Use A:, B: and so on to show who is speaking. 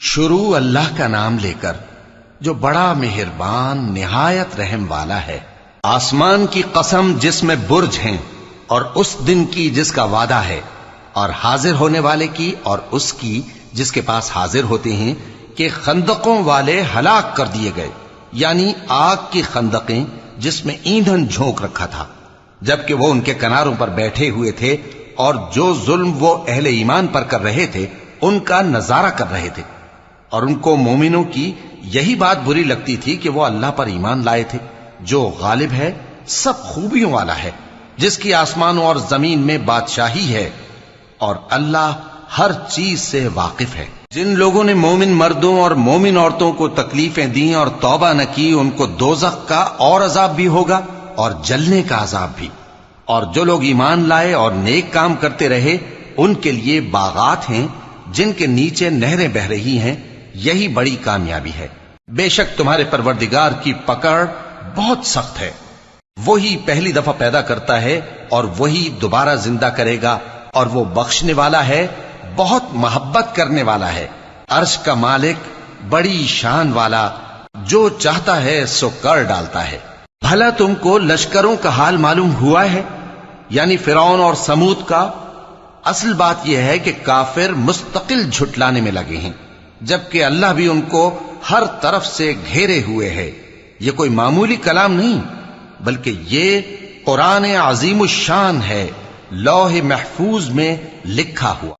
A: شروع اللہ کا نام لے کر جو بڑا مہربان نہایت رحم والا ہے۔ آسمان کی قسم جس میں برج ہیں، اور اس دن کی جس کا وعدہ ہے، اور حاضر ہونے والے کی اور اس کی جس کے پاس حاضر ہوتے ہیں، کہ خندقوں والے ہلاک کر دیے گئے، یعنی آگ کی خندقیں جس میں ایندھن جھونک رکھا تھا، جبکہ وہ ان کے کناروں پر بیٹھے ہوئے تھے اور جو ظلم وہ اہل ایمان پر کر رہے تھے ان کا نظارہ کر رہے تھے، اور ان کو مومنوں کی یہی بات بری لگتی تھی کہ وہ اللہ پر ایمان لائے تھے جو غالب ہے، سب خوبیوں والا ہے، جس کی آسمانوں اور زمین میں بادشاہی ہے، اور اللہ ہر چیز سے واقف ہے۔ جن لوگوں نے مومن مردوں اور مومن عورتوں کو تکلیفیں دیں اور توبہ نہ کی، ان کو دوزخ کا اور عذاب بھی ہوگا اور جلنے کا عذاب بھی، اور جو لوگ ایمان لائے اور نیک کام کرتے رہے ان کے لیے باغات ہیں جن کے نیچے نہریں بہ رہی ہیں، یہی بڑی کامیابی ہے۔ بے شک تمہارے پروردگار کی پکڑ بہت سخت ہے، وہی پہلی دفعہ پیدا کرتا ہے اور وہی دوبارہ زندہ کرے گا، اور وہ بخشنے والا ہے، بہت محبت کرنے والا ہے، عرش کا مالک، بڑی شان والا، جو چاہتا ہے سو کر ڈالتا ہے۔ بھلا تم کو لشکروں کا حال معلوم ہوا ہے، یعنی فرعون اور سمود کا؟ اصل بات یہ ہے کہ کافر مستقل جھٹلانے میں لگے ہیں، جبکہ اللہ بھی ان کو ہر طرف سے گھیرے ہوئے ہے۔ یہ کوئی معمولی کلام نہیں، بلکہ یہ قرآن عظیم الشان ہے، لوح محفوظ میں لکھا ہوا۔